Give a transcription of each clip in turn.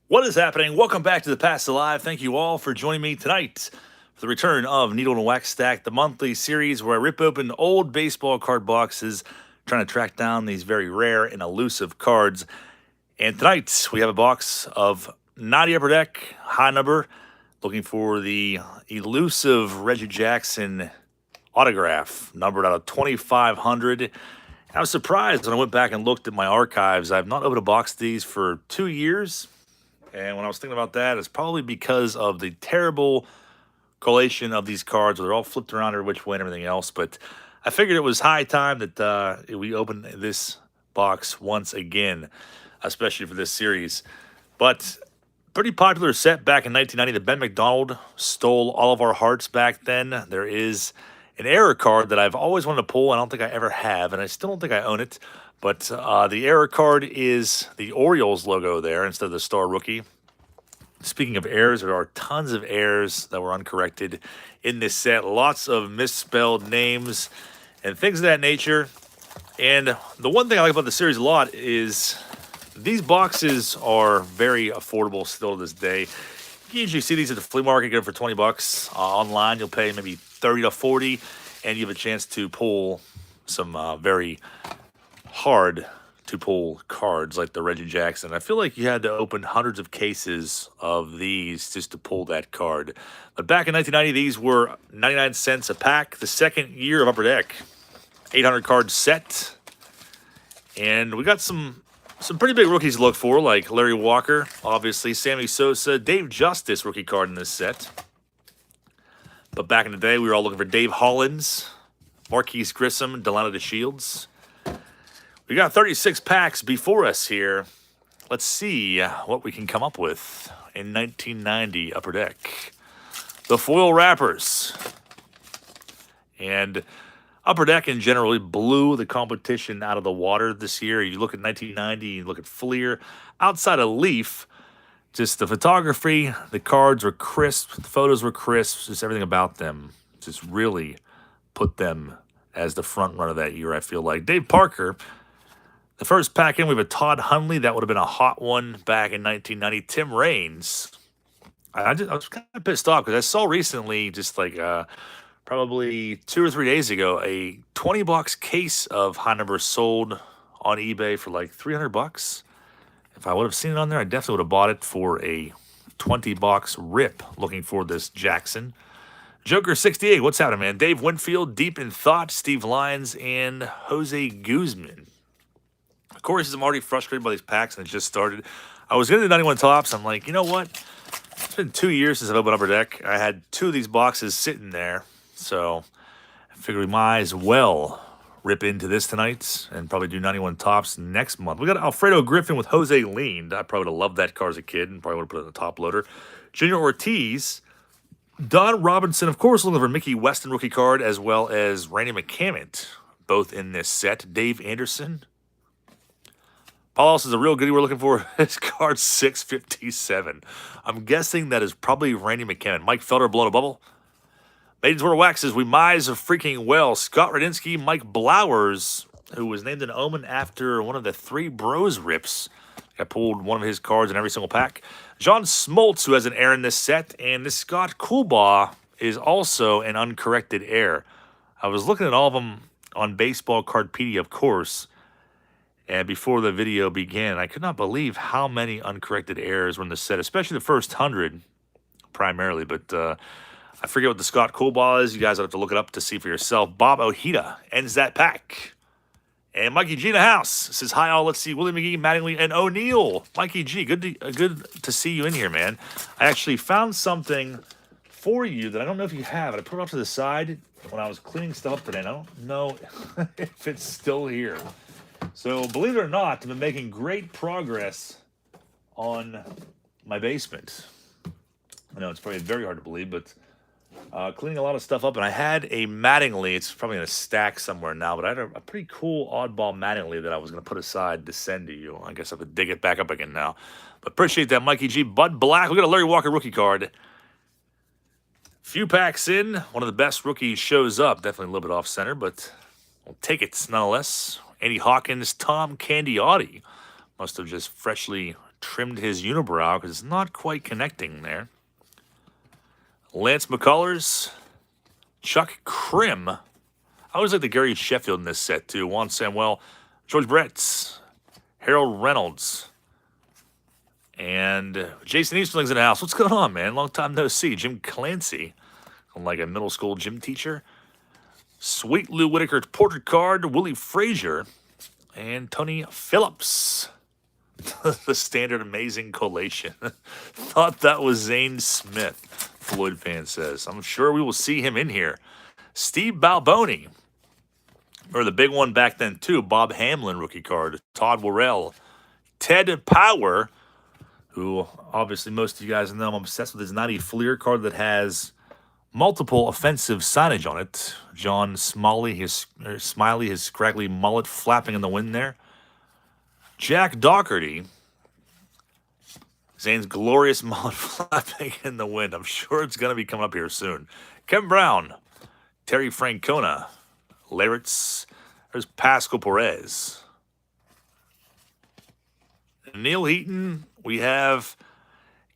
What is happening? Welcome back to the Past Alive. Thank you all for joining me tonight for the return of Needle and Wax Stack, the monthly series where I rip open old baseball card boxes, trying to track down these very rare and elusive cards. And tonight we have a box of 90 Upper Deck, high number, looking for the elusive Reggie Jackson autograph, numbered out of 2,500. I was surprised when I went back and looked at my archives. I've not opened a box of these for 2 years. And when I was thinking about that, it's probably because of the terrible collation of these cards where they're all flipped around every which way and everything else. But I figured it was high time that we open this box once again, especially for this series. But pretty popular set back in 1990. The Ben McDonald stole all of our hearts back then. There is an error card that I've always wanted to pull. I don't think I ever have, and I still don't think I own it. But the error card is the Orioles logo there instead of the Star Rookie. Speaking of errors, there are tons of errors that were uncorrected in this set. Lots of misspelled names and things of that nature. And the one thing I like about the series a lot is these boxes are very affordable still to this day. You can usually see these at the flea market, get them for 20 bucks. Online, you'll pay maybe 30 to 40, and you have a chance to pull some very hard to pull cards like the Reggie Jackson. I feel like you had to open hundreds of cases of these just to pull that card. But back in 1990, these were 99 cents a pack. The second year of Upper Deck, 800 card set. And we got some pretty big rookies to look for, like Larry Walker, obviously, Sammy Sosa, Dave Justice rookie card in this set. But back in the day, we were all looking for Dave Hollins, Marquise Grissom, Delano DeShields. We got 36 packs before us here. Let's see what we can come up with in 1990 Upper Deck. The foil wrappers. And Upper Deck in general blew the competition out of the water this year. You look at 1990, you look at Fleer. Outside of Leaf, just the photography, the cards were crisp, the photos were crisp, just everything about them just really put them as the front runner that year, I feel like. Dave Parker. The first pack in, we have a Todd Hundley. That would have been a hot one back in 1990. Tim Raines. I was kind of pissed off because I saw recently, just like probably 2 or 3 days ago, a 20 bucks case of high number sold on eBay for like 300 bucks. If I would have seen it on there, I definitely would have bought it for a 20 box rip looking for this Jackson. Joker 68, what's happening, man? Dave Winfield, Deep in Thought, Steve Lyons, and Jose Guzman. Of course, I'm already frustrated by these packs, and it just started. I was going to do 91 tops. I'm like, you know what? It's been 2 years since I've opened Upper Deck. I had 2 of these boxes sitting there, so I figured we might as well rip into this tonight and probably do 91 tops next month. We got Alfredo Griffin with Jose Lean. I probably would have loved that card as a kid and probably would have put it in the top loader. Junior Ortiz. Don Robinson, of course, looking for Mickey Weston rookie card, as well as Randy McCammett, both in this set. Dave Anderson. Paul Ellis is a real goodie we're looking for. His card 657. I'm guessing that is probably Randy McCammett. Mike Felder blowing a bubble. Maidens Wear Waxes. We mize freaking well. Scott Radinsky, Mike Blowers, who was named an Omen after one of the 3 Bros rips. I pulled one of his cards in every single pack. John Smoltz, who has an error in this set. And this Scott Coolbaugh is also an uncorrected error. I was looking at all of them on Baseball Cardpedia, of course. And before the video began, I could not believe how many uncorrected errors were in the set, especially the first 100 primarily. But I forget what the Scott Coolbaugh is. You guys will have to look it up to see for yourself. Bob Ojeda ends that pack. And Mikey G in the house says, hi all, let's see, Willie McGee, Mattingly, and O'Neill. Mikey G, good to see you in here, man. I actually found something for you that I don't know if you have. I put it off to the side when I was cleaning stuff up today, and I don't know if it's still here. So, believe it or not, I've been making great progress on my basement. I know it's probably very hard to believe, but cleaning a lot of stuff up. And I had a Mattingly. It's probably in a stack somewhere now, but I had a pretty cool oddball Mattingly that I was going to put aside to send to you. I guess I have to dig it back up again now. But appreciate that, Mikey G. Bud Black. We got a Larry Walker rookie card. Few packs in. One of the best rookies shows up. Definitely a little bit off center, but we'll take it nonetheless. Andy Hawkins, Tom Candiotti. Must have just freshly trimmed his unibrow because it's not quite connecting there. Lance McCullers, Chuck Krim. I always like the Gary Sheffield in this set, too. Juan Samuel, George Brett, Harold Reynolds, and Jason Easterling's in the house. What's going on, man? Long time no see. Jim Clancy, like a middle school gym teacher. Sweet Lou Whitaker portrait card, Willie Frazier, and Tony Phillips. The standard amazing collation. Thought that was Zane Smith, Floyd fan says. I'm sure we will see him in here. Steve Balboni, or the big one back then too, Bob Hamlin rookie card, Todd Worrell, Ted Power, who obviously most of you guys know I'm obsessed with his 90 Fleer card that has multiple offensive signage on it. John Smiley, his scraggly mullet flapping in the wind there. Jack Doherty, Zane's glorious mullet flapping in the wind. I'm sure it's going to be coming up here soon. Kevin Brown, Terry Francona, Laritz, there's Pascal Perez. Neil Heaton, we have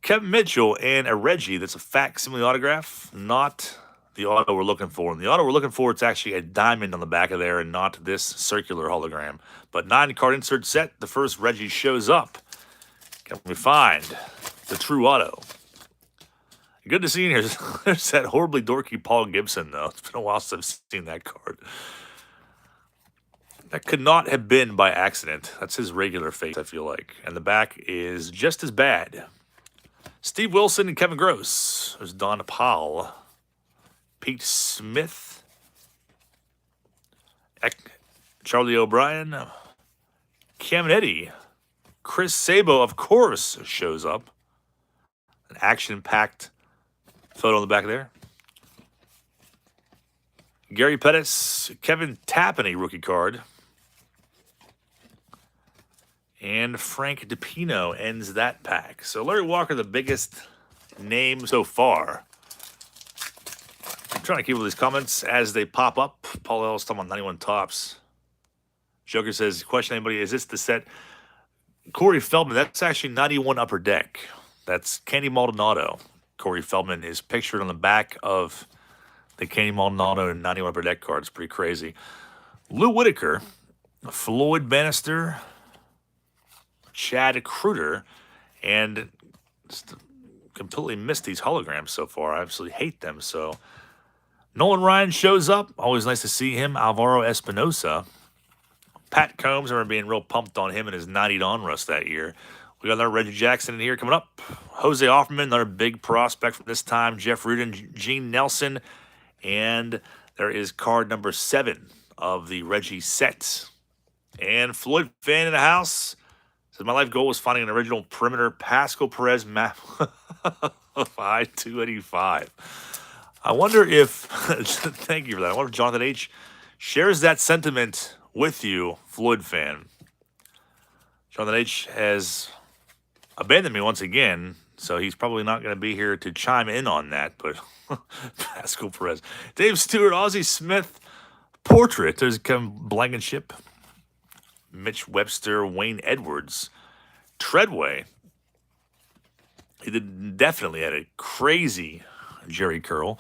Kevin Mitchell and a Reggie. That's a facsimile autograph, not the auto we're looking for. And the auto we're looking for, it's actually a diamond on the back of there and not this circular hologram. But 9-card insert set, the first Reggie shows up. Can we find the true auto? Good to see you here. There's that horribly dorky Paul Gibson, though. It's been a while since I've seen that card. That could not have been by accident. That's his regular face, I feel like. And the back is just as bad. Steve Wilson and Kevin Gross. There's Don Powell. Pete Smith. Charlie O'Brien. Caminiti. Chris Sabo, of course, shows up. An action-packed photo on the back there. Gary Pettis, Kevin Tapani rookie card. And Frank DiPino ends that pack. So Larry Walker, the biggest name so far. I'm trying to keep all these comments as they pop up. Paul Ellis talking about 91 tops. Joker says, question anybody, is this the set? Corey Feldman, that's actually 91 Upper Deck. That's Candy Maldonado. Corey Feldman is pictured on the back of the Candy Maldonado and 91 Upper Deck card. It's pretty crazy. Lou Whitaker, Floyd Bannister, Chad Kruder, and just completely missed these holograms so far. I absolutely hate them. So Nolan Ryan shows up. Always nice to see him. Alvaro Espinosa. Pat Combs, I remember being real pumped on him and his 90 Donruss that year. We got another Reggie Jackson in here coming up. Jose Offerman, another big prospect from this time. Jeff Rudin, Gene Nelson. And there is card number 7 of the Reggie set. And Floyd fan in the house says, my life goal was finding an original perimeter Pascal Perez map of I-285. I wonder if, thank you for that. I wonder if Jonathan H. shares that sentiment with you, Floyd fan. Jonathan H. has abandoned me once again, so he's probably not going to be here to chime in on that, but Pascal Perez. Dave Stewart, Ozzie Smith, portrait. There's Kevin Blankenship, Mitch Webster, Wayne Edwards, Treadway. He definitely had a crazy Jerry Curl.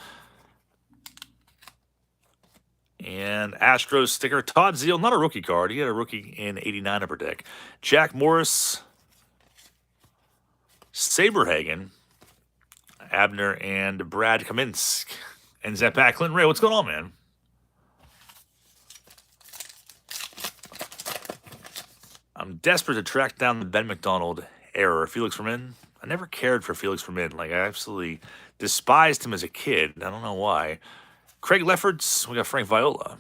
And Astros sticker, Todd Zeal, not a rookie card. He had a rookie in 89 Upper Deck. Jack Morris, Saberhagen, Abner, and Brad Kaminsk. And that back, Clinton Ray, what's going on, man? I'm desperate to track down the Ben McDonald error. Felix Vermin. I never cared for Felix Vermin. Like, I absolutely despised him as a kid. I don't know why. Craig Lefferts, we got Frank Viola.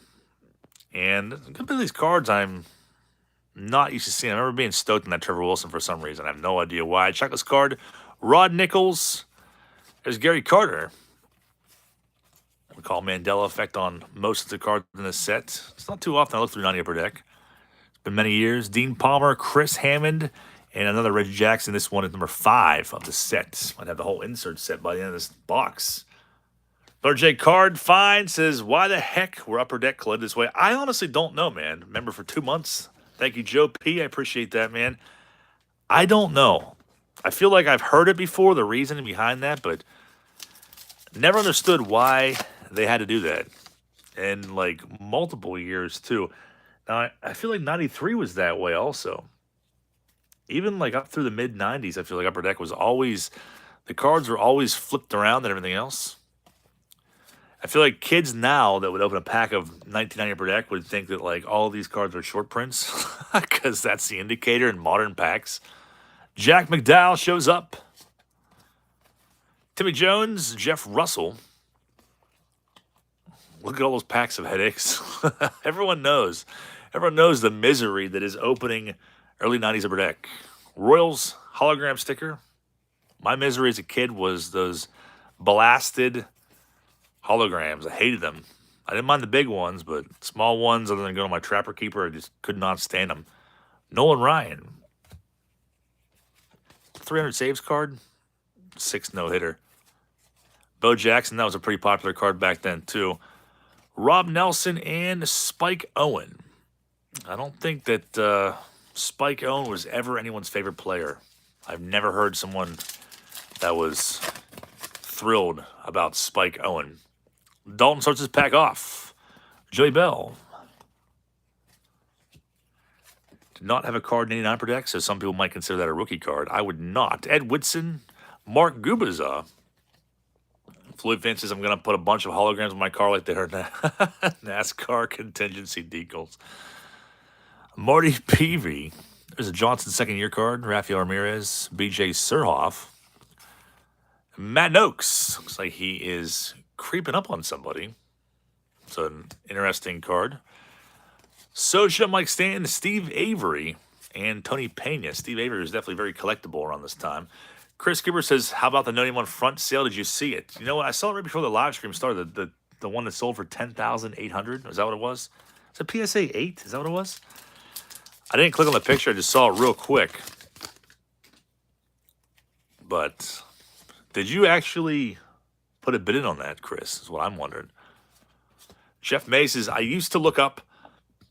And a couple of these cards I'm not used to seeing. I remember being stoked on that Trevor Wilson for some reason. I have no idea why. Checklist card, Rod Nichols. There's Gary Carter. We call Mandela effect on most of the cards in this set. It's not too often I look through 90 Upper Deck. It's been many years. Dean Palmer, Chris Hammond, and another Reggie Jackson. This one is number 5 of the set. Might have the whole insert set by the end of this box. Lord J. Card Fine says, why the heck were Upper Deck collided this way? I honestly don't know, man. Remember for 2 months. Thank you, Joe P. I appreciate that, man. I don't know. I feel like I've heard it before, the reasoning behind that, but never understood why they had to do that. And like multiple years too. Now I feel like 93 was that way also. Even like up through the mid 90s, I feel like Upper Deck was always, the cards were always flipped around and everything else. I feel like kids now that would open a pack of 1990 Upper Deck would think that like all of these cards are short prints because that's the indicator in modern packs. Jack McDowell shows up. Timmy Jones, Jeff Russell. Look at all those packs of headaches. Everyone knows. Everyone knows the misery that is opening early 90s Upper Deck. Royals hologram sticker. My misery as a kid was those blasted holograms. I hated them. I didn't mind the big ones, but small ones, other than going to my Trapper Keeper, I just could not stand them. Nolan Ryan. 300 saves card. 6 no-hitter. Bo Jackson, that was a pretty popular card back then, too. Rob Nelson and Spike Owen. I don't think that Spike Owen was ever anyone's favorite player. I've never heard someone that was thrilled about Spike Owen. Dalton starts his pack off. Joey Bell. Did not have a card in 89 Upper Deck, so some people might consider that a rookie card. I would not. Ed Whitson, Mark Gubaza. Floyd Finn says, I'm going to put a bunch of holograms in my car like they are NASCAR contingency decals. Marty Peavy. There's a Johnson second-year card. Rafael Ramirez. BJ Surhoff. Matt Noakes. Looks like he is creeping up on somebody. It's an interesting card. Socha, Mike Stanton, Steve Avery, and Tony Pena. Steve Avery is definitely very collectible around this time. Chris Gibber says, how about the 91 front sale? Did you see it? You know what? I saw it right before the live stream started. The one that sold for $10,800. Is that what it was? Is it PSA 8? Is that what it was? I didn't click on the picture. I just saw it real quick. But did you actually put a bid in on that, Chris? Is what I'm wondering. Jeff May says, I used to look up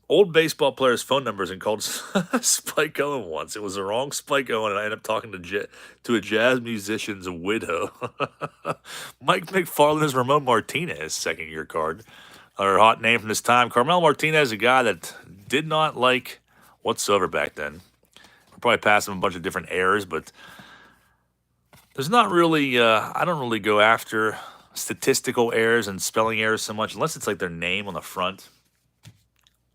old baseball players' phone numbers and called Spike Owen once. It was the wrong Spike Owen, and I ended up talking to a jazz musician's widow. Mike McFarland is Ramon Martinez, second-year card. Another hot name from this time. Carmelo Martinez, a guy that did not like whatsoever back then. We'll probably pass him a bunch of different errors, but there's not really, I don't really go after statistical errors and spelling errors so much, unless it's like their name on the front.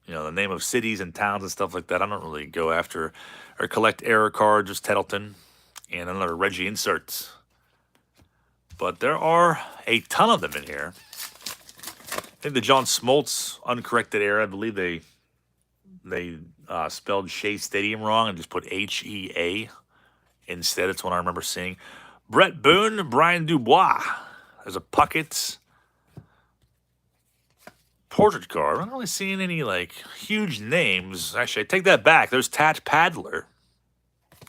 You know, the name of cities and towns and stuff like that. I don't really go after or collect error cards. Just Tettleton and another Reggie insert. But there are a ton of them in here. I think the John Smoltz uncorrected error, I believe they spelled Shea Stadium wrong and just put H-E-A instead. It's what I remember seeing. Brett Boone, Brian Dubois. There's a Puckett portrait card. I'm not really seeing any like huge names. Actually, I take that back. There's Tat Padler.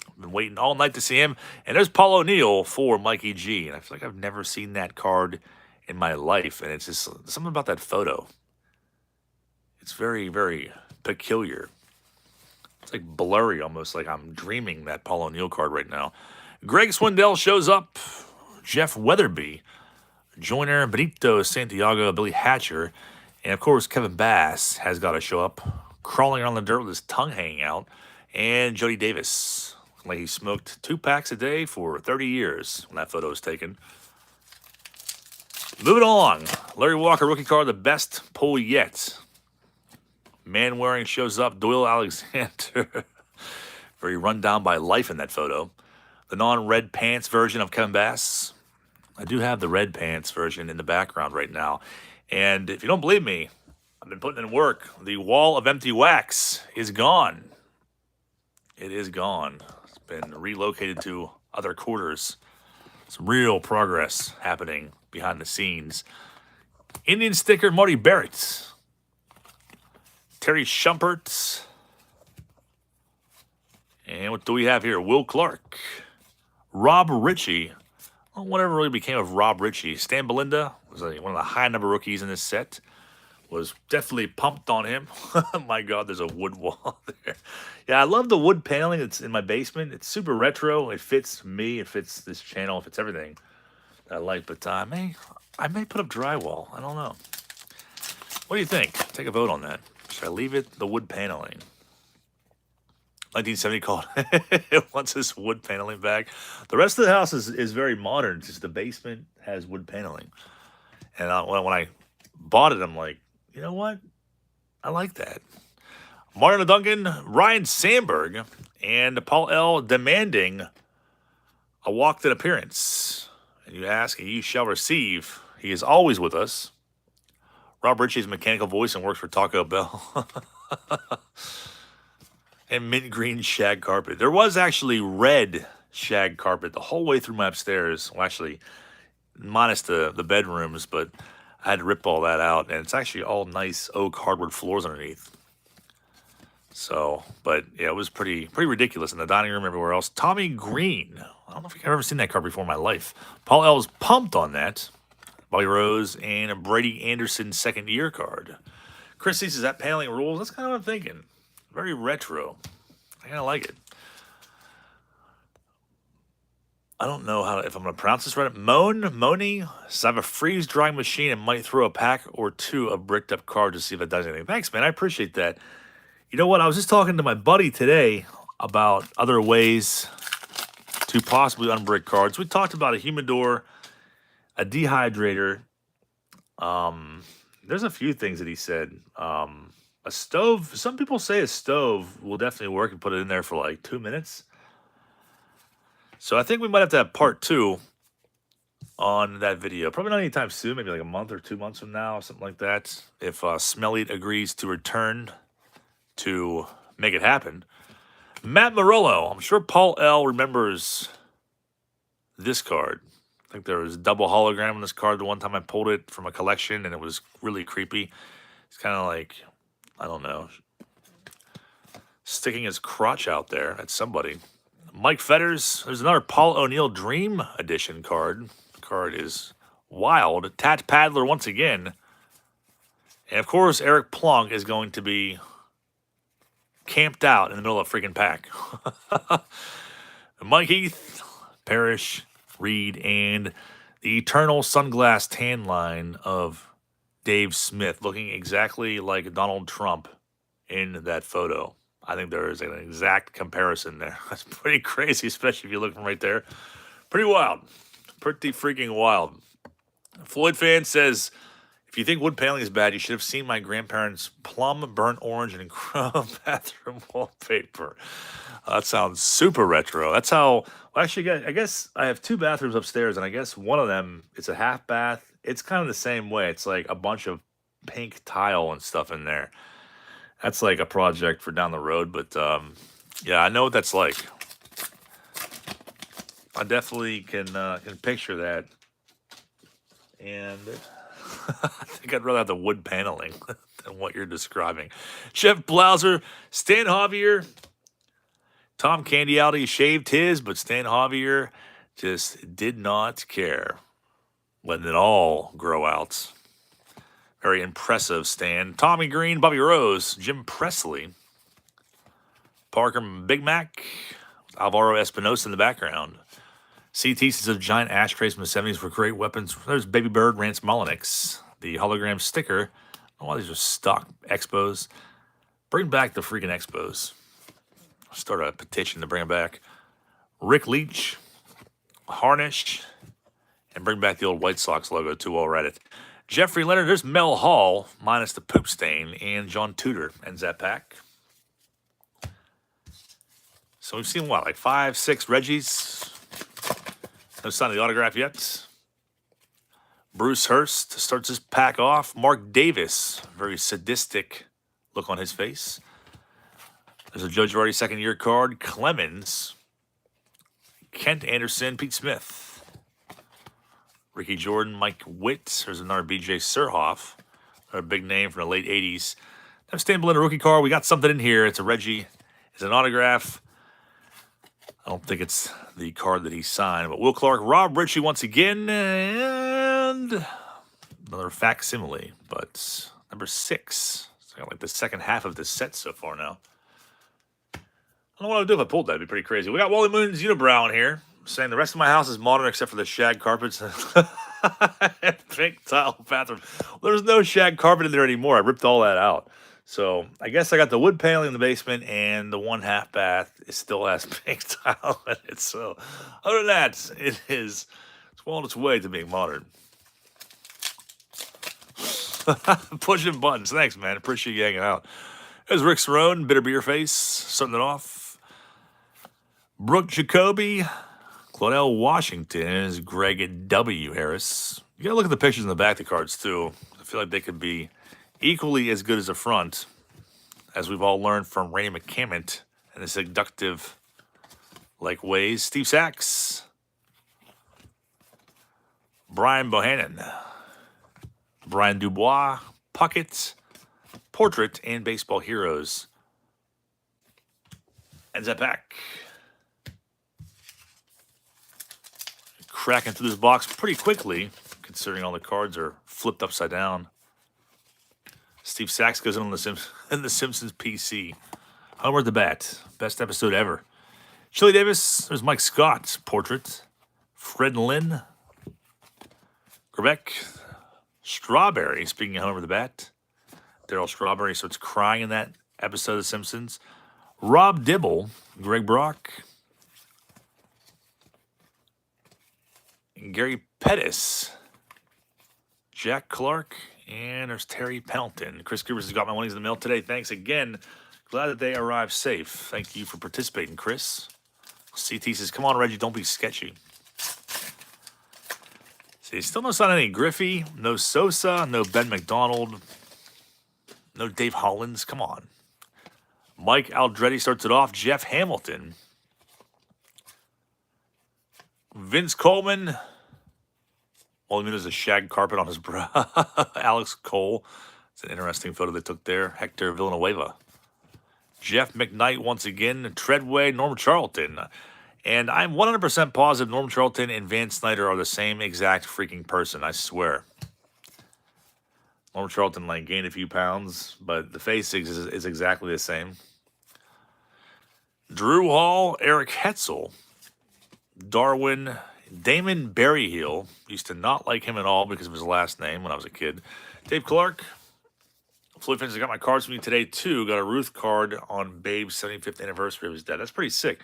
I've been waiting all night to see him. And there's Paul O'Neill for Mikey G. And I feel like I've never seen that card in my life. And it's just something about that photo. It's very, very peculiar. It's like blurry, almost like I'm dreaming that Paul O'Neill card right now. Greg Swindell shows up. Jeff Weatherby. Joyner, Benito Santiago, Billy Hatcher. And, of course, Kevin Bass has got to show up, crawling around the dirt with his tongue hanging out. And Jody Davis, like he smoked 2 packs a day for 30 years when that photo was taken. Moving along. Larry Walker, rookie card, the best pull yet. Man wearing shows up. Doyle Alexander. Very run down by life in that photo. The non-red pants version of Kevin Bass. I do have the red pants version in the background right now. And if you don't believe me, I've been putting in work. The wall of empty wax is gone. It is gone. It's been relocated to other quarters. Some real progress happening behind the scenes. Indian sticker, Marty Barrett. Terry Shumpert. And what do we have here? Will Clark. Rob Ritchie. Well, whatever really became of Rob Ritchie. Stan Belinda was one of the high number rookies in this set. was definitely pumped on him. My God, there's a wood wall there. Yeah, I love the wood paneling. It's in my basement. It's super retro. It fits me. It fits this channel. It fits everything that I like. But I may put up drywall. I don't know. What do you think? Take a vote on that. Should I leave it the wood paneling? 1970 called it wants this wood paneling back. The rest of the house is very modern. Just the basement has wood paneling. And when I bought it, I'm like, you know what? I like that. Martin Duncan, Ryan Sandberg, and Paul L. demanding a walked-in appearance. And you ask, and you shall receive. He is always with us. Rob Ritchie's mechanical voice and works for Taco Bell. And mint green shag carpet. There was actually red shag carpet the whole way through my upstairs. Well, actually, minus the bedrooms, but I had to rip all that out. And it's actually all nice oak hardwood floors underneath. So, but yeah, it was pretty ridiculous in the dining room, everywhere else. Tommy Green. I don't know if I've ever seen that card before in my life. Paul L. is pumped on that. Bobby Rose and a Brady Anderson second year card. Chris says, that paneling rules? That's kind of what I'm thinking. Very retro. I kind of like it. I don't know if I'm going to pronounce this right. Moni. So I have a freeze drying machine and might throw a pack or two of bricked up cards to see if it does anything. Thanks, man. I appreciate that. You know what? I was just talking to my buddy today about other ways to possibly unbrick cards. We talked about a humidor, a dehydrator. There's a few things that he said. A stove. Some people say a stove will definitely work and put it in there for like 2 minutes. So I think we might have to have part 2 on that video. Probably not anytime soon. Maybe like a month or 2 months from now, something like that. If Smelly agrees to return to make it happen. Matt Morello. I'm sure Paul L. remembers this card. I think there was a double hologram on this card the one time I pulled it from a collection, and it was really creepy. It's kind of like, I don't know, sticking his crotch out there at somebody. Mike Fetters. There's another Paul O'Neill Dream Edition card. The card is wild. Tat Paddler once again. And, of course, Eric Plonk is going to be camped out in the middle of a freaking pack. Mike Heath, Parrish, Reed, and the eternal sunglass tan line of Dave Smith, looking exactly like Donald Trump in that photo. I think there is an exact comparison there. That's pretty crazy, especially if you look from right there. Pretty wild. Pretty freaking wild. Floyd fan says, if you think wood paneling is bad, you should have seen my grandparents' plum, burnt orange, and chrome bathroom wallpaper. That sounds super retro. That's how, well, actually, I guess I have 2 bathrooms upstairs, and I guess one of them, it's a half bath. It's kind of the same way. It's like a bunch of pink tile and stuff in there. That's like a project for down the road, but yeah, I know what that's like. I definitely can picture that. And I think I'd rather have the wood paneling than what you're describing. Jeff Blauser, Stan Javier, Tom Candialdi shaved his, but Stan Javier just did not care. Letting it all grow out. Very impressive, Stan. Tommy Green, Bobby Rose, Jim Presley, Parker Big Mac, Alvaro Espinosa in the background. CT says of giant ashtrays from the 70s were great weapons. There's Baby Bird, Rance Mullenix. The hologram sticker. I don't know why these are stuck. Expos. Bring back the freaking Expos. Start a petition to bring them back. Rick Leach, Harnish, and bring back the old White Sox logo too while we're at it. Jeffrey Leonard, there's Mel Hall, minus the poop stain, and John Tudor ends that pack. So we've seen what, like 5, 6 Reggies? No sign of the autograph yet. Bruce Hurst starts his pack off. Mark Davis, very sadistic look on his face. There's a Joe Girardi second year card. Clemens, Kent Anderson, Pete Smith. Ricky Jordan, Mike Witt. There's another B.J. Surhoff, a big name from the late 80s. That's Stan Belinda rookie card. We got something in here. It's a Reggie. It's an autograph. I don't think it's the card that he signed. But Will Clark, Rob Ritchie once again. And another facsimile. But number 6. It's kind of like the second half of this set so far now. I don't know what I would do if I pulled that. It'd be pretty crazy. We got Wally Moon's Unibrow in here, saying the rest of my house is modern except for the shag carpets. Pink tile bathroom. Well, there's no shag carpet in there anymore. I ripped all that out. So I guess I got the wood paneling in the basement, and the 1/2 bath. It still has pink tile in it. So other than that, it's well on its way to being modern. Pushing buttons. Thanks, man. Appreciate you hanging out. There's Rick Cerrone, Bitter Beer Face, starting it off. Brooke Jacoby, Claudel Washington, is Greg W. Harris. You gotta look at the pictures in the back of the cards, too. I feel like they could be equally as good as the front, as we've all learned from Rainey McCammon and his seductive-like ways. Steve Sachs, Brian Bohannon, Brian Dubois, Puckett, Portrait, and Baseball Heroes. Ends that pack. Cracking through this box pretty quickly, considering all the cards are flipped upside down. Steve Sachs goes in on the Simpsons PC. Homer at the bat. Best episode ever. Chili Davis. There's Mike Scott. Portrait. Fred and Lynn. Quebec. Strawberry. Speaking of Homer the bat. Daryl Strawberry starts crying in that episode of The Simpsons. Rob Dibble. Greg Brock. Gary Pettis. Jack Clark. And there's Terry Pendleton. Chris Givers has got my monies in the mail today. Thanks again. Glad that they arrived safe. Thank you for participating, Chris. CT says, come on, Reggie, don't be sketchy. See, still no sign of any Griffey, no Sosa, no Ben McDonald, no Dave Hollins. Come on. Mike Aldretti starts it off. Jeff Hamilton. Vince Coleman. Well, I mean, there's a shag carpet on his brow. Alex Cole. It's an interesting photo they took there. Hector Villanueva. Jeff McKnight once again. Treadway, Norm Charlton. And I'm 100% positive Norm Charlton and Van Snyder are the same exact freaking person, I swear. Norm Charlton, like, gained a few pounds, but the face is exactly the same. Drew Hall, Eric Hetzel. Darwin, Damon Berryhill. Used to not like him at all because of his last name when I was a kid. Dave Clark. Floyd Finch, I got my cards from you today, too. Got a Ruth card on Babe's 75th anniversary of his death. That's pretty sick.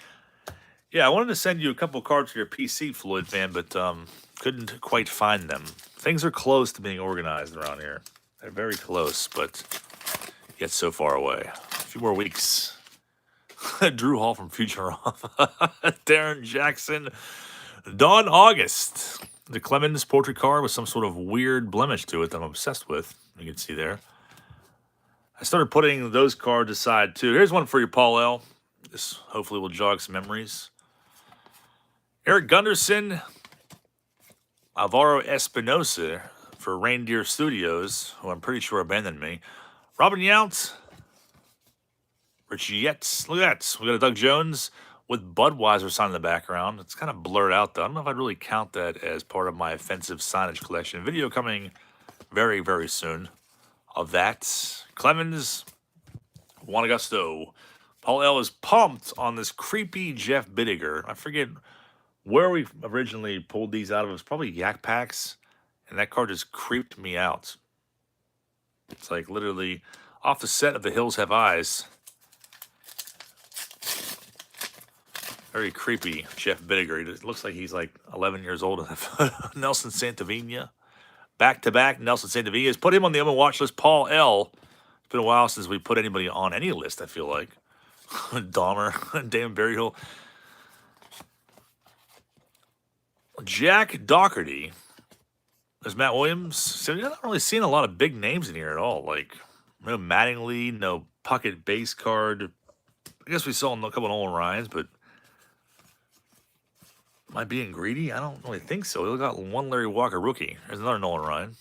Yeah, I wanted to send you a couple cards for your PC, Floyd fan, but couldn't quite find them. Things are close to being organized around here. They're very close, but yet so far away. A few more weeks. Drew Hall from Futurama. Darren Jackson. Don August. The Clemens portrait card with some sort of weird blemish to it that I'm obsessed with. You can see there. I started putting those cards aside, too. Here's one for you, Paul L. This hopefully will jog some memories. Eric Gunderson. Alvaro Espinosa for Reindeer Studios, who I'm pretty sure abandoned me. Robin Yount. Richie Yates. Look at that. We got a Doug Jones with Budweiser sign in the background. It's kind of blurred out, though. I don't know if I'd really count that as part of my offensive signage collection. Video coming very, very soon of that. Clemens. Juan Augusto. Paul L. is pumped on this creepy Jeff Bittiger. I forget where we originally pulled these out of. It was probably Yak Packs, and that card just creeped me out. It's like literally off the set of The Hills Have Eyes. Very creepy Jeff Bittiger. It looks like he's like 11 years old in the photo. Nelson Santavina. Back-to-back Nelson Santavina. Put him on the open watch list. Paul L. It's been a while since we put anybody on any list, I feel like. Dahmer. Damon Berryhill. Jack Doherty. There's Matt Williams. So you're not really seeing a lot of big names in here at all. Like, no Mattingly, no Puckett base card. I guess we saw a couple of Nolan Ryans, but am I being greedy? I don't really think so. We got one Larry Walker rookie. There's another Nolan Ryan.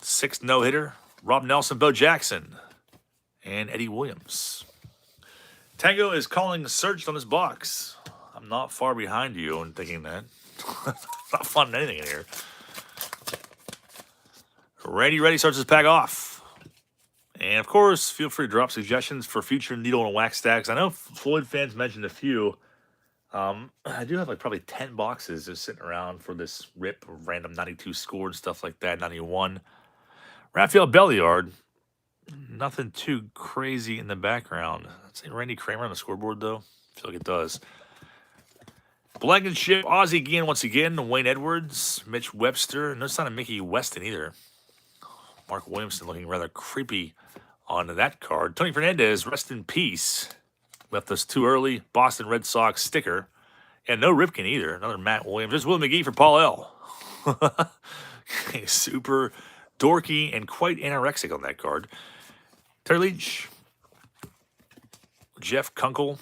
6th no-hitter. Rob Nelson, Bo Jackson, and Eddie Williams. Tango is calling searched on his box. I'm not far behind you in thinking that. Not finding anything in here. Randy Reddy starts his pack off. And of course, feel free to drop suggestions for future needle and wax stacks. I know Floyd fans mentioned a few. I do have like probably 10 boxes just sitting around for this rip of random 92 scored stuff like that. 91. Raphael Belliard. Nothing too crazy in the background. I'd say Randy Kramer on the scoreboard though. I feel like it does. Blankenship, Ozzie Guillen once again, Wayne Edwards, Mitch Webster. No sign of Mickey Weston either. Mark Williamson looking rather creepy on that card. Tony Fernandez, rest in peace. Left us too early. Boston Red Sox sticker. And no Ripken either. Another Matt Williams. Just Will McGee for Paul L. Super dorky and quite anorexic on that card. Terry Leach. Jeff Kunkel.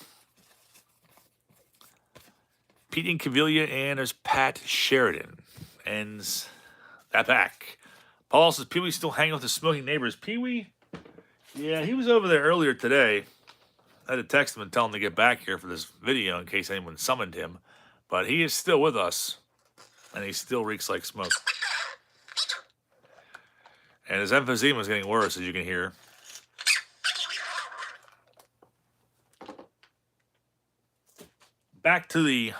Pete Incaviglia, and there's Pat Sheridan. Ends that pack. Paul says, Pee Wee still hanging with the smoking neighbors. Pee Wee? Yeah, he was over there earlier today. I had to text him and tell him to get back here for this video in case anyone summoned him. But he is still with us, and he still reeks like smoke. And his emphysema is getting worse, as you can hear. Back to the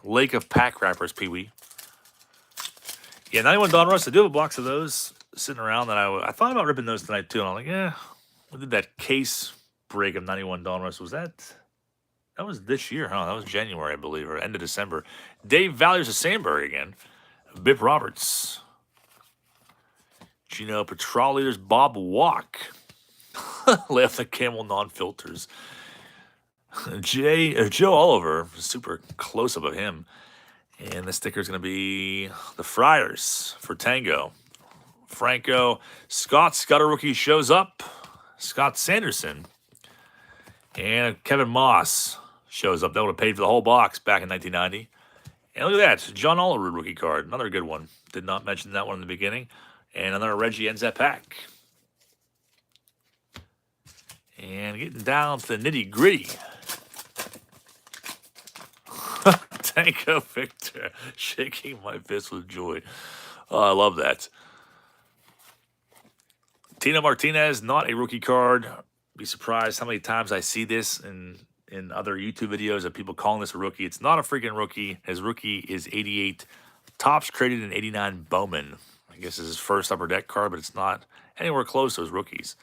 lake of pack wrappers, Pee Wee. Yeah, 91 Don Russ. I do have a box of those sitting around that I thought about ripping those tonight too. And I'm like, yeah, we did that case break of 91 Don Russ. Was that was this year, huh? That was January, I believe, or end of December. Dave Values of Sandberg again. Bip Roberts. Gino Petroli. There's Bob Walk. Left the Camel non-filters. Joe Oliver, super close up of him. And the sticker is going to be the Friars for Tango. Franco. Scott's got a rookie shows up. Scott Sanderson. And Kevin Moss shows up. That would have paid for the whole box back in 1990. And look at that. John Olerud rookie card. Another good one. Did not mention that one in the beginning. And another Reggie ends that pack. And getting down to the nitty gritty. Tango Victor, shaking my fist with joy. Oh, I love that. Tino Martinez, not a rookie card. Be surprised how many times I see this in other YouTube videos of people calling this a rookie. It's not a freaking rookie. His rookie is 88. Topps traded in 89 Bowman. I guess is his first upper deck card, but it's not anywhere close to his rookies.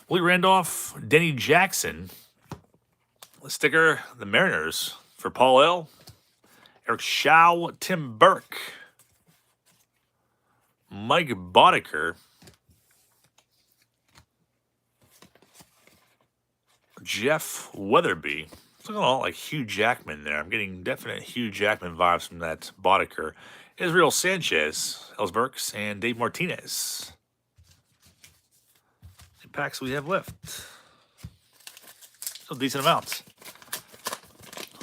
Willie Randolph, Denny Jackson. Sticker, the Mariners for Paul L. Eric Shaw, Tim Burke. Mike Boddicker. Jeff Weatherby. It's looking a lot like Hugh Jackman there. I'm getting definite Hugh Jackman vibes from that Boddicker. Israel Sanchez, Ellsbergs, and Dave Martinez. The packs we have left. Still decent amounts.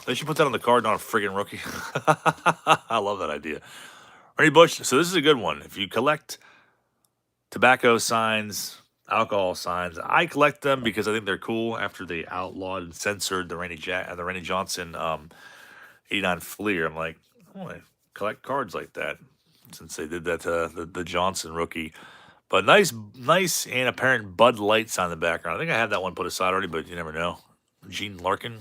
They should put that on the card, not a friggin' rookie. I love that idea. Ernie Bush. So this is a good one. If you collect tobacco signs, alcohol signs, I collect them because I think they're cool. After they outlawed and censored the Randy Johnson 89 Fleer, I'm like, oh, I collect cards like that since they did that to the Johnson rookie. But nice and apparent Bud Light sign in the background. I think I had that one put aside already, but you never know. Gene Larkin.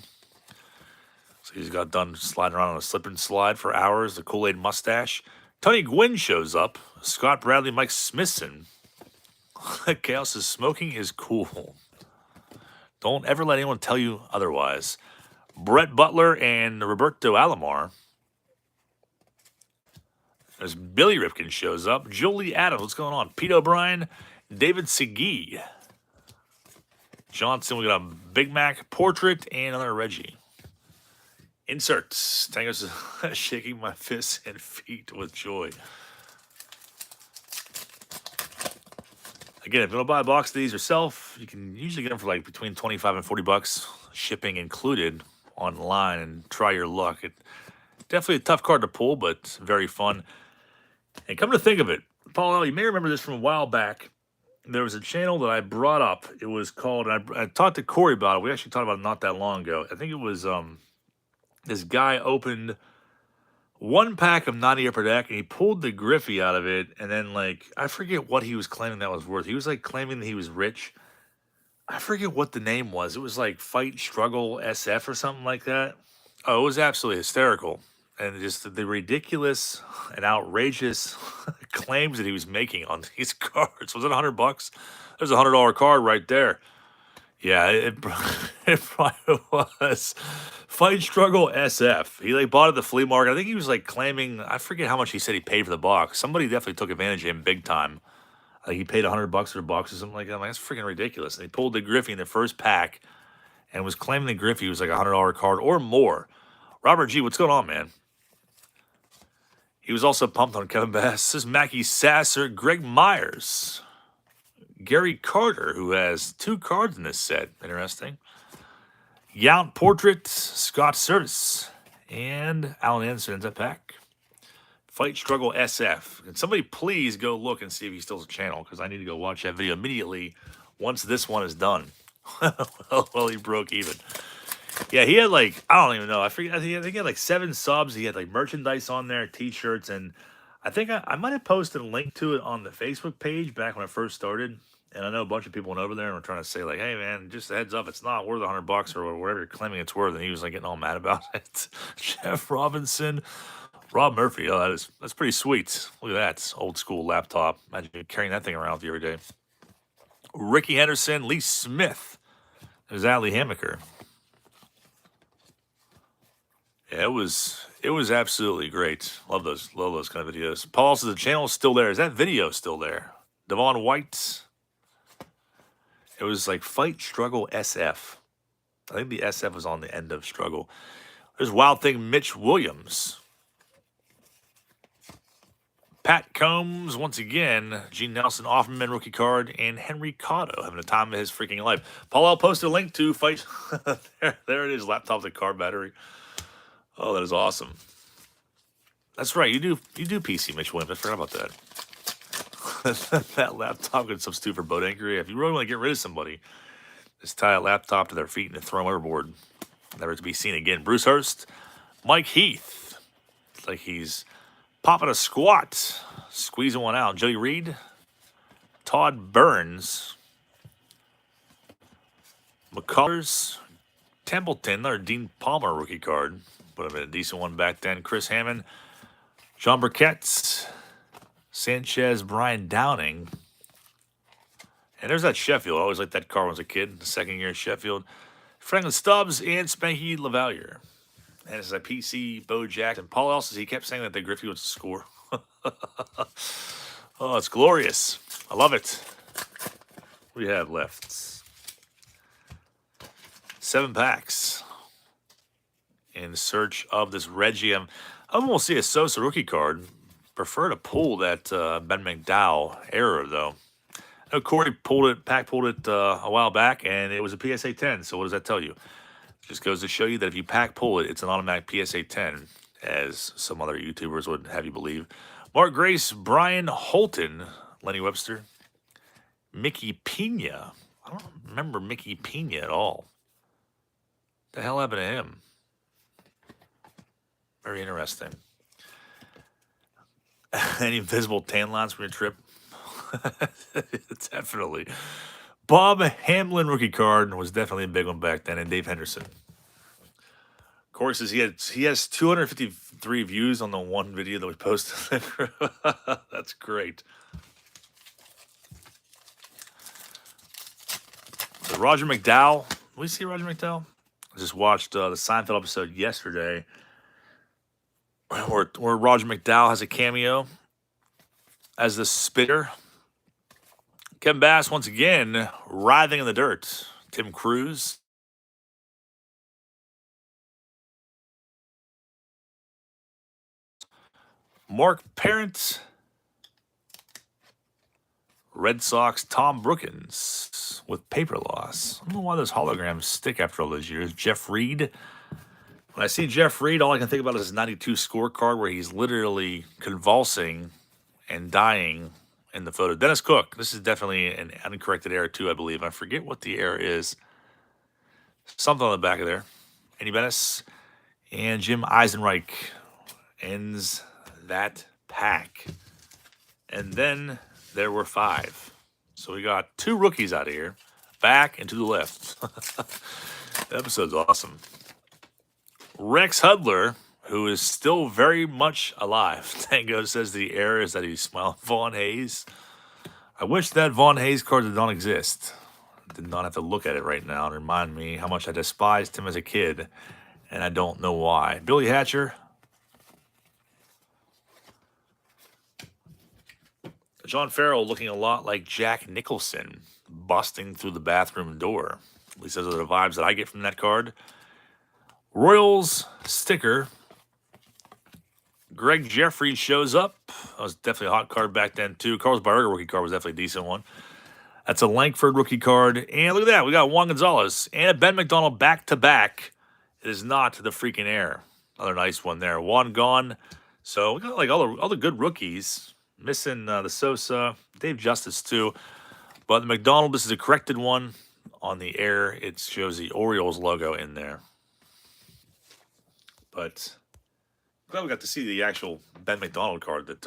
So he's got done sliding around on a slip and slide for hours. The Kool-Aid mustache. Tony Gwynn shows up. Scott Bradley, Mike Smithson. Chaos says smoking is cool. Don't ever let anyone tell you otherwise. Brett Butler and Roberto Alomar. There's Billy Ripken shows up. Jolie Adams, what's going on? Pete O'Brien, David Segui. Johnson, we got a Big Mac portrait and another Reggie. Inserts. Tango's shaking my fists and feet with joy. Again, if you want to buy a box of these yourself, you can usually get them for like between 25 and 40 bucks, shipping included, online, and try your luck. It definitely a tough card to pull, but very fun. And come to think of it, Paul, you may remember this from a while back. There was a channel that I brought up. It was called, and I talked to Corey about it. We actually talked about it not that long ago. I think it was this guy opened one pack of 90 upper deck, and he pulled the Griffey out of it, and then, like, I forget what he was claiming that was worth. He was, like, claiming that he was rich, I forget what the name was. It was like Fight Struggle SF or something like that. Oh, it was absolutely hysterical. And just the ridiculous and outrageous claims that he was making on these cards. Was it $100? There's a $100 card right there. Yeah, it probably was. Fight Struggle SF. He like bought it at the flea market. I think he was like claiming, I forget how much he said he paid for the box. Somebody definitely took advantage of him big time. He paid $100 for the box or something like that. I'm like, that's freaking ridiculous. And he pulled the Griffey in the first pack and was claiming the Griffey was like a $100 card or more. Robert G, what's going on, man? He was also pumped on Kevin Bass. This is Mackie Sasser, Greg Myers, Gary Carter, who has 2 cards in this set. Interesting. Yount Portrait, Scott Service, and Alan Anderson ends that pack. Fight Struggle SF. Can somebody please go look and see if he still has a channel? Because I need to go watch that video immediately once this one is done. Well, he broke even. Yeah, he had like, I don't even know. I think he had like 7 subs. He had like merchandise on there, t-shirts, and I think I might have posted a link to it on the Facebook page back when I first started. And I know a bunch of people went over there and were trying to say like, hey man, just a heads up, it's not worth $100 or whatever you're claiming it's worth. And he was like getting all mad about it. Jeff Robinson. Rob Murphy, oh, that's pretty sweet. Look at that, old school laptop. Imagine carrying that thing around with you every day. Ricky Henderson, Lee Smith. There's Ali Hammaker. Yeah, it was absolutely great. Love those kind of videos. Paul says the channel is still there. Is that video still there? Devon White. It was like Fight Struggle SF. I think the SF was on the end of Struggle. There's Wild Thing Mitch Williams. Pat Combs, once again, Gene Nelson, Offerman rookie card, and Henry Cotto having a time of his freaking life. Paul, I'll post a link to Fight. there it is, laptop with a car battery. Oh, that is awesome. That's right, you do PC, Mitch Williams. I forgot about that. That laptop could substitute for boat anchoring. If you really want to get rid of somebody, just tie a laptop to their feet and throw them overboard. Never to be seen again. Bruce Hurst, Mike Heath. It's like he's popping a squat, squeezing one out. Jody Reed, Todd Burns, McCullers, Templeton, or Dean Palmer rookie card. Put him in a decent one back then. Chris Hammond, John Burkett, Sanchez, Brian Downing. And there's that Sheffield. I always liked that card when I was a kid. The second year at Sheffield. Franklin Stubbs and Spanky LaValliere. And it's a PC, Bo Jackson. Paul Elsis, he kept saying that the Griffey would score. Oh, it's glorious. I love it. What do you have left? 7 packs. In search of this Reggie. I almost see a Sosa rookie card. Prefer to pull that Ben McDowell error, though. I know Corey pulled it a while back, and it was a PSA 10. So what does that tell you? Just goes to show you that if you pack pull it, it's an automatic PSA 10, as some other YouTubers would have you believe. Mark Grace, Brian Holton, Lenny Webster, Mickey Pena. I don't remember Mickey Pena at all. What the hell happened to him? Very interesting. Any invisible tan lines from your trip? Definitely. Bob Hamlin rookie card was definitely a big one back then, and Dave Henderson. Corey says he has 253 views on the one video that we posted. That's great. So Roger McDowell. Did we see Roger McDowell? I just watched the Seinfeld episode yesterday where Roger McDowell has a cameo as the spitter. Kevin Bass, once again, writhing in the dirt. Tim Cruz. Mark Parent. Red Sox, Tom Brookins with paper loss. I don't know why those holograms stick after all those years. Jeff Reed. When I see Jeff Reed, all I can think about is his 92 scorecard where he's literally convulsing and dying in the photo. Dennis Cook. This is definitely an uncorrected error, too, I believe. I forget what the error is. Something on the back of there. Andy Bennis and Jim Eisenreich ends that pack. And then there were 5. So we got 2 rookies out of here. back and to the left. The episode's awesome. Rex Hudler, who is still very much alive. Tango says the error is that he's smiling Vaughn Hayes. I wish that Vaughn Hayes card did not exist. I did not have to look at it right now and remind me how much I despised him as a kid, and I don't know why. Billy Hatcher. John Farrell looking a lot like Jack Nicholson, busting through the bathroom door. At least those are the vibes that I get from that card. Royals sticker. Greg Jeffries shows up. That was definitely a hot card back then, too. Carlos Baerga rookie card was definitely a decent one. That's a Langford rookie card. And look at that. We got Juan Gonzalez and a Ben McDonald back-to-back. It is not the freaking air. Another nice one there. Juan gone. So we got like all the good rookies. Missing the Sosa, Dave Justice too. But the McDonald, this is a corrected one. On the air, it shows the Orioles logo in there. But glad we got to see the actual Ben McDonald card that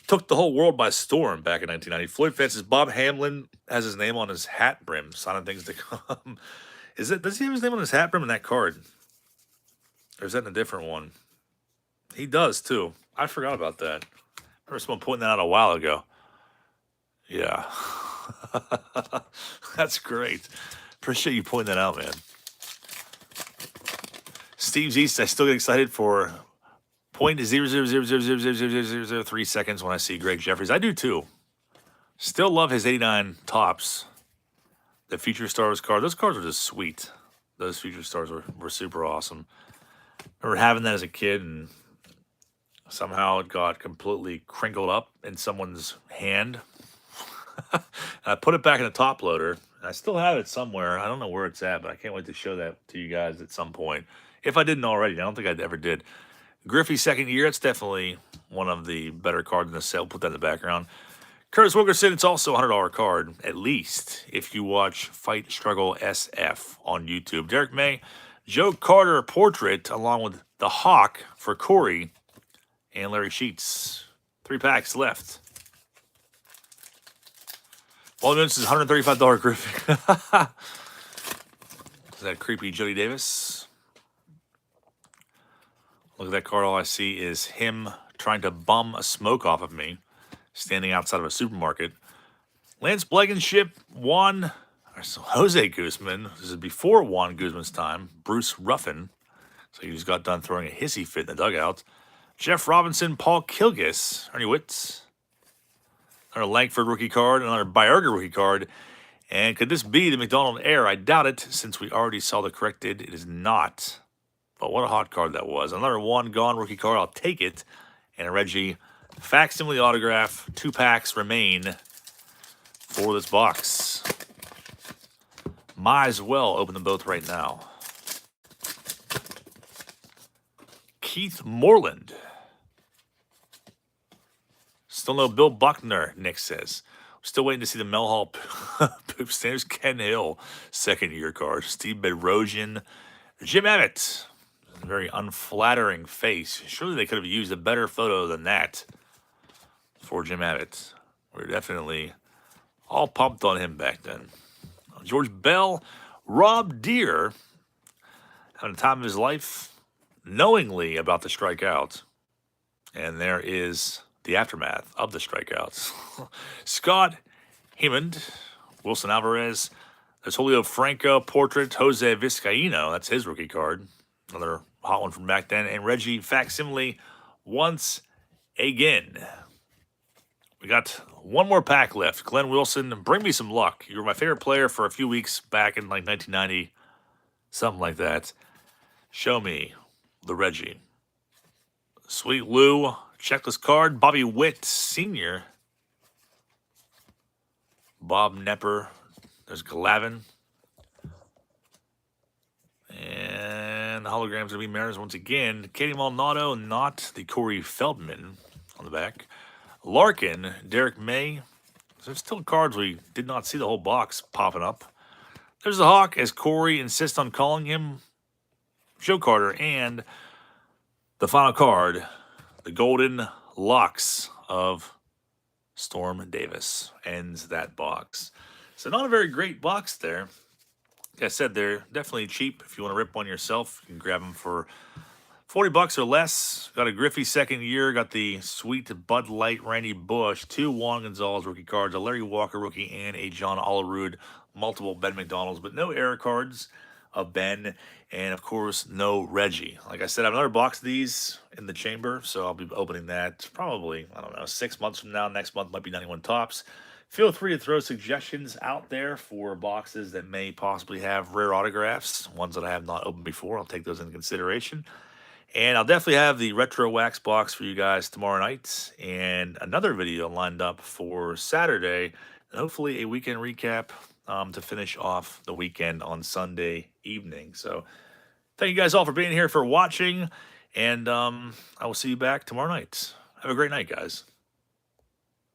took the whole world by storm back in 1990. Floyd Francis, Bob Hamlin has his name on his hat brim. Sign of things to come. Does he have his name on his hat brim in that card? Or is that in a different one? He does too. I forgot about that. I remember someone pointing that out a while ago. Yeah. That's great. Appreciate you pointing that out, man. Steve's East, I still get excited for 0.000000003 seconds when I see Greg Jeffries. I do too. Still love his 89 tops. The Future Stars card. Those cards were just sweet. Those Future Stars were super awesome. I remember having that as a kid, and somehow it got completely crinkled up in someone's hand. And I put it back in the top loader. I still have it somewhere. I don't know where it's at, but I can't wait to show that to you guys at some point. If I didn't already. I don't think I ever did. Griffey's second year. It's definitely one of the better cards in the set. We'll put that in the background. Curtis Wilkerson, it's also a $100 card, at least, if you watch Fight Struggle SF on YouTube. Derek May, Joe Carter portrait, along with the Hawk for Corey and Larry Sheets. 3 packs left. Wally Moons is $135 Griffey. Is that creepy Jody Davis? Look at that card. All I see is him trying to bum a smoke off of me, standing outside of a supermarket. Lance Blankenship, Jose Guzman. This is before Juan Guzman's time. Bruce Ruffin. So he just got done throwing a hissy fit in the dugout. Jeff Robinson, Paul Kilgis, Ernie Witts. Another Langford rookie card, another Baerga rookie card. And could this be the McDonald Air? I doubt it, since we already saw the corrected. It is not. But what a hot card that was. Another Juan Gone rookie card. I'll take it. And a Reggie facsimile autograph. 2 packs remain for this box. Might as well open them both right now. Keith Moreland. Still no Bill Buckner, Nick says. Still waiting to see the Mel Hall poop standards. Ken Hill, second year card. Steve Bedrosian. Jim Abbott. A very unflattering face. Surely they could have used a better photo than that for Jim Abbott. We're definitely all pumped on him back then. George Bell. Rob Deere. Having the time of his life, knowingly about the strikeout. And there is the aftermath of the strikeouts. Scott Hemond, Wilson Alvarez, there's Julio Franco portrait, Jose Vizcaíno, that's his rookie card. Another hot one from back then. And Reggie facsimile once again. We got one more pack left. Glenn Wilson, bring me some luck. You were my favorite player for a few weeks back in like 1990, something like that. Show me the Reggie. Sweet Lou, checklist card. Bobby Witt Sr. Bob Nepper. There's Glavin. And the holograms going to be Mariners once again. Katie Maldonado, not the Corey Feldman on the back. Larkin, Derek May. There's still cards we did not see the whole box popping up. There's the Hawk, as Corey insists on calling him. Joe Carter, and the final card, the Golden Locks of Storm Davis, ends that box. So not a very great box there. Like I said, they're definitely cheap. If you want to rip one yourself, you can grab them for 40 bucks or less. Got a Griffey second year. Got the sweet Bud Light Randy Bush, 2 Juan Gonzalez rookie cards, a Larry Walker rookie, and a John Olerud, multiple Ben McDonald's, but no error cards of Ben, and of course, no Reggie. Like I said, I have another box of these in the chamber, so I'll be opening that probably, I don't know, 6 months from now. Next month might be 91 Tops. Feel free to throw suggestions out there for boxes that may possibly have rare autographs, ones that I have not opened before. I'll take those into consideration. And I'll definitely have the retro wax box for you guys tomorrow night, and another video lined up for Saturday, and hopefully a weekend recap to finish off the weekend on Sunday evening. So thank you guys all for being here, for watching, and I will see you back tomorrow night. Have a great night, guys.